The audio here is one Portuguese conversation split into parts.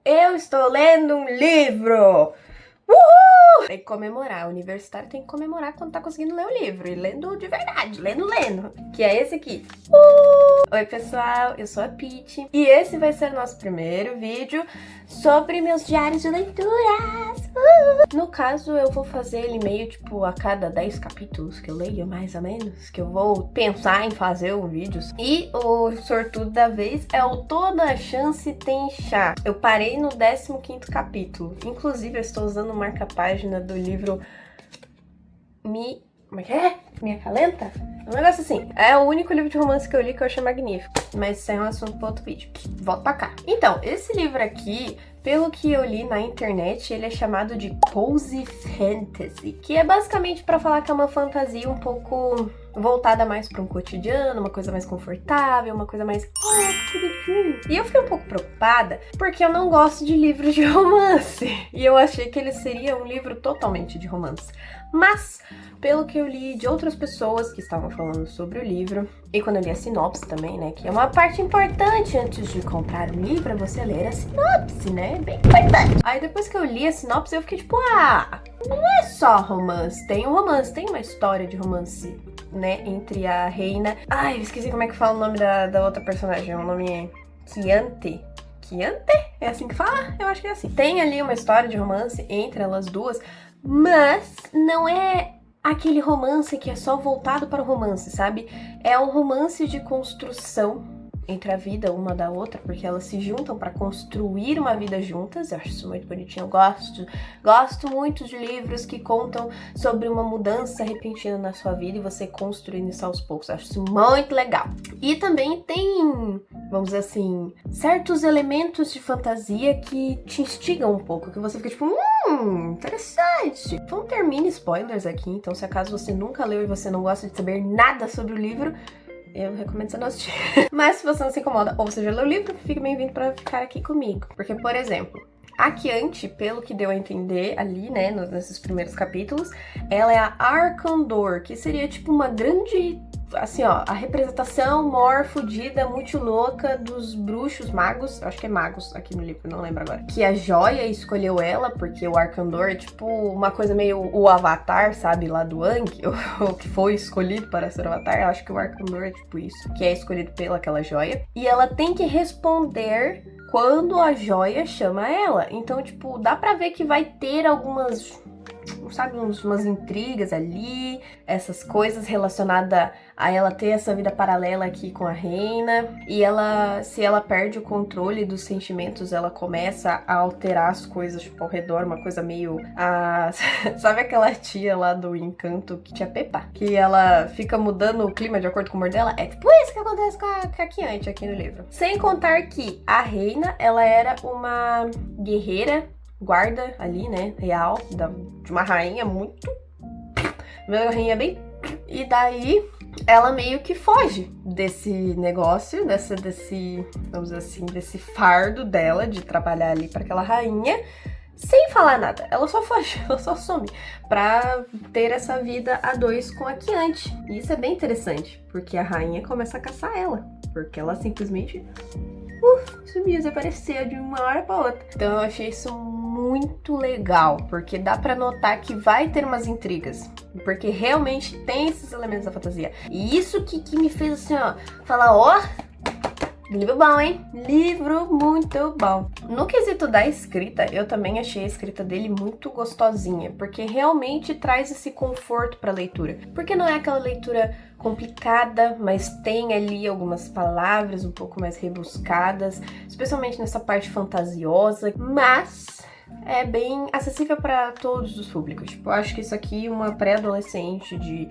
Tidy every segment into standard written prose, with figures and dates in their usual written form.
Eu estou lendo um livro! Uhul! Tem que comemorar, o universitário tem que comemorar quando tá conseguindo ler o livro. E lendo de verdade, lendo. Que é esse aqui. Oi pessoal, eu sou a Pete. E esse vai ser o nosso primeiro vídeo sobre meus diários de leituras. No caso, eu vou fazer ele meio tipo a cada 10 capítulos que eu leio, mais ou menos. Que eu vou pensar em fazer um vídeo. E o sortudo da vez é o Toda a Chance Tem Chá. Eu parei no 15º capítulo. Inclusive, eu estou usando o marca-página do livro Como é que é? Me Acalenta? Um negócio assim. É o único livro de romance que eu li que eu achei magnífico. Mas isso é um assunto para outro vídeo. Volto pra cá. Então, esse livro aqui, pelo que eu li na internet, ele é chamado de Cozy Fantasy, que é basicamente pra falar que é uma fantasia um pouco voltada mais pra um cotidiano, uma coisa mais confortável, uma coisa mais... E eu fiquei um pouco preocupada porque eu não gosto de livros de romance. E eu achei que ele seria um livro totalmente de romance. Mas, pelo que eu li de outras pessoas que estavam falando sobre o livro, e quando eu li a sinopse também, né, que é uma parte importante antes de comprar o livro, é você ler a sinopse, né, bem importante. Aí depois que eu li a sinopse, eu fiquei tipo, não é só romance, tem um romance, tem uma história de romance, né, entre a reina... Ai, eu esqueci como é que fala o nome da outra personagem, o nome é Chiante? É assim que fala? Eu acho que é assim. Tem ali uma história de romance entre elas duas, mas não é aquele romance que é só voltado para o romance, sabe? É um romance de construção entre a vida uma da outra, porque elas se juntam para construir uma vida juntas. Eu acho isso muito bonitinho, eu gosto muito de livros que contam sobre uma mudança repentina na sua vida e você construindo isso aos poucos. Eu acho isso muito legal. E também tem, vamos dizer assim, certos elementos de fantasia que te instigam um pouco, que você fica tipo, interessante. Vão ter mini spoilers aqui, então se acaso você nunca leu e você não gosta de saber nada sobre o livro, eu recomendo você não assistir. Mas se você não se incomoda ou você já leu o livro, fique bem-vindo pra ficar aqui comigo. Porque, por exemplo, a Chiante, pelo que deu a entender ali, né, nesses primeiros capítulos, ela é a Arkandor, que seria tipo uma grande... Assim, ó, a representação mor, fudida, muito louca dos bruxos, magos, acho que é magos aqui no livro, não lembro agora. Que a Joia escolheu ela, porque o Arkandor é tipo uma coisa meio o Avatar, sabe, lá do Aang, o que foi escolhido para ser o Avatar. Eu acho que o Arkandor é tipo isso, que é escolhido pelaquela Joia. E ela tem que responder quando a Joia chama ela. Então, tipo, dá pra ver que vai ter algumas... sabe, umas intrigas ali, essas coisas relacionadas a ela ter essa vida paralela aqui com a reina. E ela, se ela perde o controle dos sentimentos, ela começa a alterar as coisas, tipo, ao redor, uma coisa meio... sabe aquela tia lá do Encanto, que tia Peppa? Que ela fica mudando o clima de acordo com o humor dela? É tipo isso que acontece com a Chiante aqui no livro. Sem contar que a reina, ela era uma guerreira, guarda ali, né, real, de uma rainha muito... Uma rainha bem... E daí, ela meio que foge desse negócio, desse, vamos dizer assim, desse fardo dela de trabalhar ali para aquela rainha, sem falar nada. Ela só foge, ela só some, pra ter essa vida a dois com a Chiante. E isso é bem interessante, porque a rainha começa a caçar ela, porque ela simplesmente... sumiu, desapareceu de uma hora pra outra. Então eu achei isso muito legal, porque dá pra notar que vai ter umas intrigas, porque realmente tem esses elementos da fantasia. E isso que me fez assim, ó, falar, livro bom, hein? Livro muito bom. No quesito da escrita, eu também achei a escrita dele muito gostosinha, porque realmente traz esse conforto pra leitura. Porque não é aquela leitura complicada, mas tem ali algumas palavras um pouco mais rebuscadas, especialmente nessa parte fantasiosa, mas é bem acessível para todos os públicos. Tipo, eu acho que isso aqui uma pré-adolescente de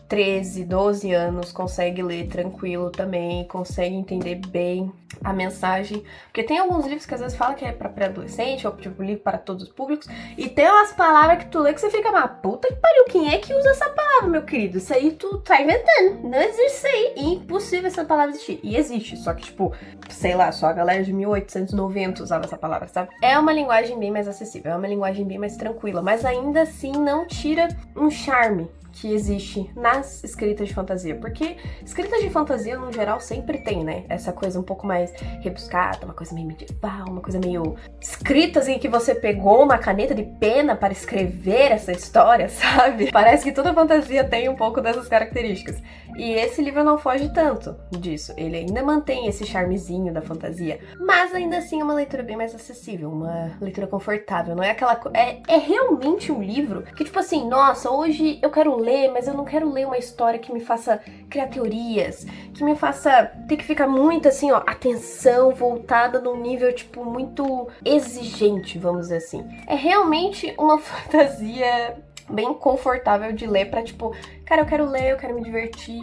13, 12 anos consegue ler tranquilo também, consegue entender bem a mensagem, porque tem alguns livros que às vezes fala que é para pré-adolescente, ou tipo livro para todos os públicos, e tem umas palavras que tu lê que você fica, mas puta que pariu, quem é que usa essa palavra, meu querido? Isso aí tu tá inventando, não existe isso aí, é impossível essa palavra existir. E existe, só que tipo, sei lá, só a galera de 1890 usava essa palavra, sabe? É uma linguagem bem mais acessível, é uma linguagem bem mais tranquila, mas ainda assim não tira um charme que existe nas escritas de fantasia, porque escritas de fantasia, no geral, sempre tem, né? Essa coisa um pouco mais rebuscada, uma coisa meio medieval, uma coisa meio escritas em que você pegou uma caneta de pena para escrever essa história, sabe? Parece que toda fantasia tem um pouco dessas características. E esse livro não foge tanto disso. Ele ainda mantém esse charmezinho da fantasia, mas ainda assim é uma leitura bem mais acessível, uma leitura confortável. Não é aquela é realmente um livro que, tipo assim, nossa, hoje eu quero ler, mas eu não quero ler uma história que me faça criar teorias, que me faça ter que ficar muito assim, ó, atenção voltada num nível, tipo, muito exigente, vamos dizer assim. É realmente uma fantasia bem confortável de ler pra, tipo, cara, eu quero ler, eu quero me divertir,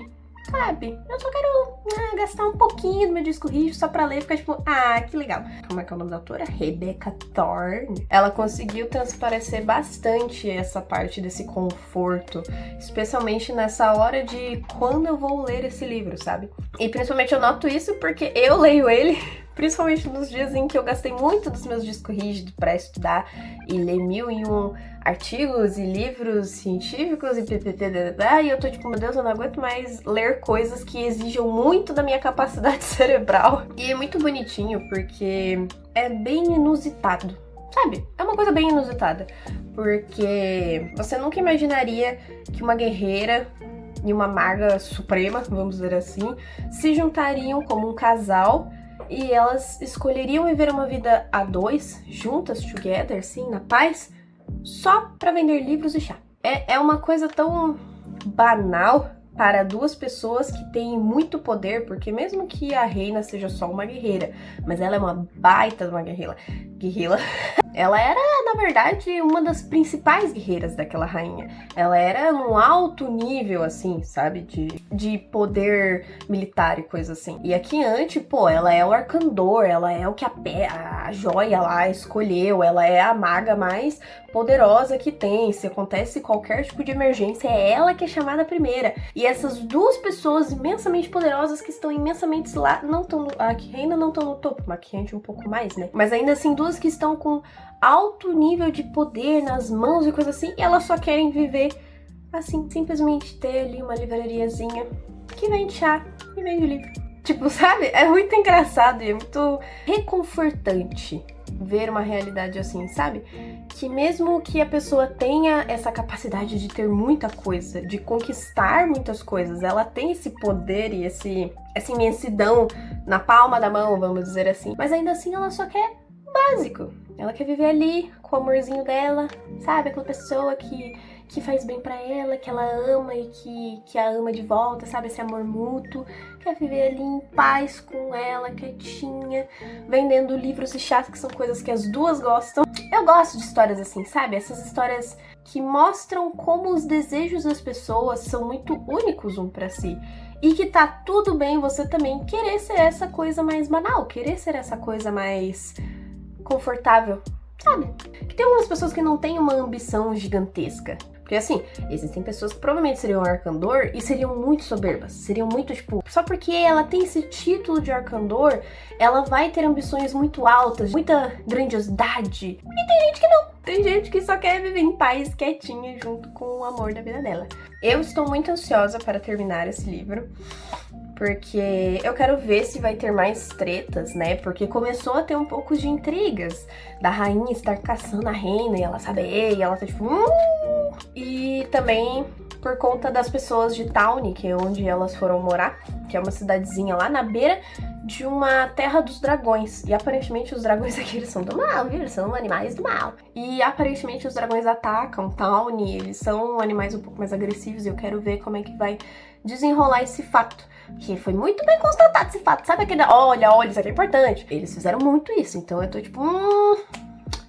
sabe? Eu só quero gastar um pouquinho do meu disco rígido só pra ler e ficar tipo, ah, que legal. Como é que é o nome da autora? Rebecca Thorne. Ela conseguiu transparecer bastante essa parte desse conforto, especialmente nessa hora de quando eu vou ler esse livro, sabe? E principalmente eu noto isso porque eu leio ele principalmente nos dias em que eu gastei muito dos meus discos rígidos pra estudar e ler 1001 artigos e livros científicos e ppp, e eu tô tipo, meu Deus, eu não aguento mais ler coisas que exijam muito da minha capacidade cerebral. E é muito bonitinho porque é bem inusitado, sabe? É uma coisa bem inusitada, porque você nunca imaginaria que uma guerreira e uma maga suprema, vamos dizer assim, se juntariam como um casal e elas escolheriam viver uma vida a dois, juntas, together, assim, na paz, só pra vender livros e chá. É uma coisa tão banal para duas pessoas que têm muito poder, porque mesmo que a reina seja só uma guerreira, mas ela é uma baita de uma guerreira. Ela era, na verdade, uma das principais guerreiras daquela rainha. Ela era num alto nível, assim, sabe? De poder militar e coisa assim. E a Chiante, pô, ela é o Arcandor, ela é o que a joia lá escolheu, ela é a maga mais poderosa que tem. Se acontece qualquer tipo de emergência, é ela que é chamada primeira. E essas duas pessoas imensamente poderosas que estão imensamente lá, não estão, a reina não estão no topo, mas a Chiante um pouco mais, né? Mas ainda assim, duas que estão com alto nível de poder nas mãos e coisa assim, e elas só querem viver assim, simplesmente ter ali uma livrariazinha que vende chá e vende livro. Tipo, sabe? É muito engraçado e é muito reconfortante ver uma realidade assim, sabe? Que mesmo que a pessoa tenha essa capacidade de ter muita coisa, de conquistar muitas coisas, ela tem esse poder e essa imensidão na palma da mão, vamos dizer assim, mas ainda assim ela só quer básico. Ela quer viver ali com o amorzinho dela, sabe? Aquela pessoa que faz bem pra ela, que ela ama e que a ama de volta, sabe? Esse amor mútuo. Quer viver ali em paz com ela, quietinha, vendendo livros e chás, que são coisas que as duas gostam. Eu gosto de histórias assim, sabe? Essas histórias que mostram como os desejos das pessoas são muito únicos um pra si. E que tá tudo bem você também querer ser essa coisa mais banal, querer ser essa coisa mais confortável, sabe? Que tem algumas pessoas que não têm uma ambição gigantesca. Porque assim, existem pessoas que provavelmente seriam Arcandor e seriam muito soberbas. Seriam muito, tipo, só porque ela tem esse título de Arcandor, ela vai ter ambições muito altas, muita grandiosidade. E tem gente que não. Tem gente que só quer viver em paz, quietinha, junto com o amor da vida dela. Eu estou muito ansiosa para terminar esse livro, porque eu quero ver se vai ter mais tretas, né? Porque começou a ter um pouco de intrigas da rainha estar caçando a reina e ela saber, e ela tá tipo... E também por conta das pessoas de Tawny, que é onde elas foram morar, que é uma cidadezinha lá na beira de uma terra dos dragões. E aparentemente os dragões aqui, eles são do mal, viu? Eles são animais do mal. E aparentemente os dragões atacam Tawny, eles são animais um pouco mais agressivos e eu quero ver como é que vai desenrolar esse fato. Que foi muito bem constatado esse fato. Sabe aquele... Olha, isso aqui é importante. Eles fizeram muito isso, então eu tô tipo...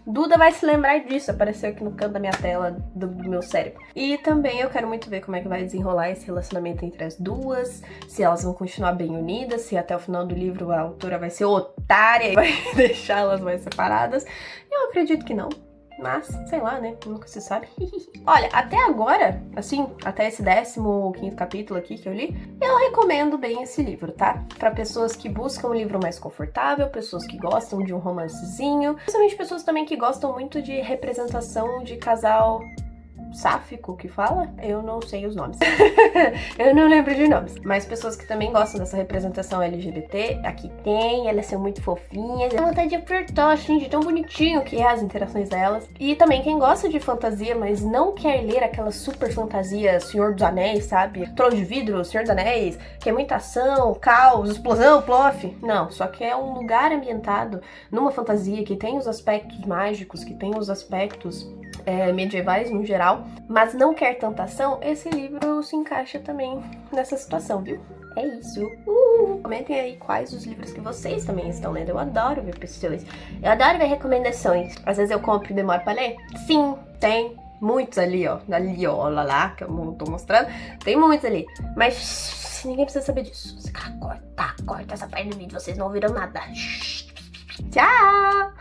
Duda vai se lembrar disso, apareceu aqui no canto da minha tela, do meu cérebro. E também eu quero muito ver como é que vai desenrolar esse relacionamento entre as duas, se elas vão continuar bem unidas, se até o final do livro a autora vai ser otária e vai deixar elas mais separadas. Eu acredito que não. Mas, sei lá, né? Nunca se sabe. Olha, até agora, assim, até esse 15º capítulo aqui que eu li, eu recomendo bem esse livro, tá? Pra pessoas que buscam um livro mais confortável, pessoas que gostam de um romancezinho, principalmente pessoas também que gostam muito de representação de casal sáfico que fala? Eu não sei os nomes. Eu não lembro de nomes. Mas pessoas que também gostam dessa representação LGBT, aqui tem, elas são muito fofinhas. Dá vontade de apertar, gente, tão bonitinho que é as interações delas. E também quem gosta de fantasia, mas não quer ler aquela super fantasia Senhor dos Anéis, sabe? Trono de Vidro, Senhor dos Anéis, que é muita ação, caos, explosão, plof. Não, só que é um lugar ambientado numa fantasia que tem os aspectos mágicos, que tem os aspectos medievais no geral, mas não quer tanta ação, esse livro se encaixa também nessa situação, viu? É isso. Comentem aí quais os livros que vocês também estão lendo. Eu adoro ver pessoas. Eu adoro ver recomendações. Às vezes eu compro e demoro pra ler. Sim, tem muitos ali, ó. Ali, ó, olha lá, que eu tô mostrando. Tem muitos ali. Mas ninguém precisa saber disso. Corta essa parte do vídeo, vocês não ouviram nada. Tchau!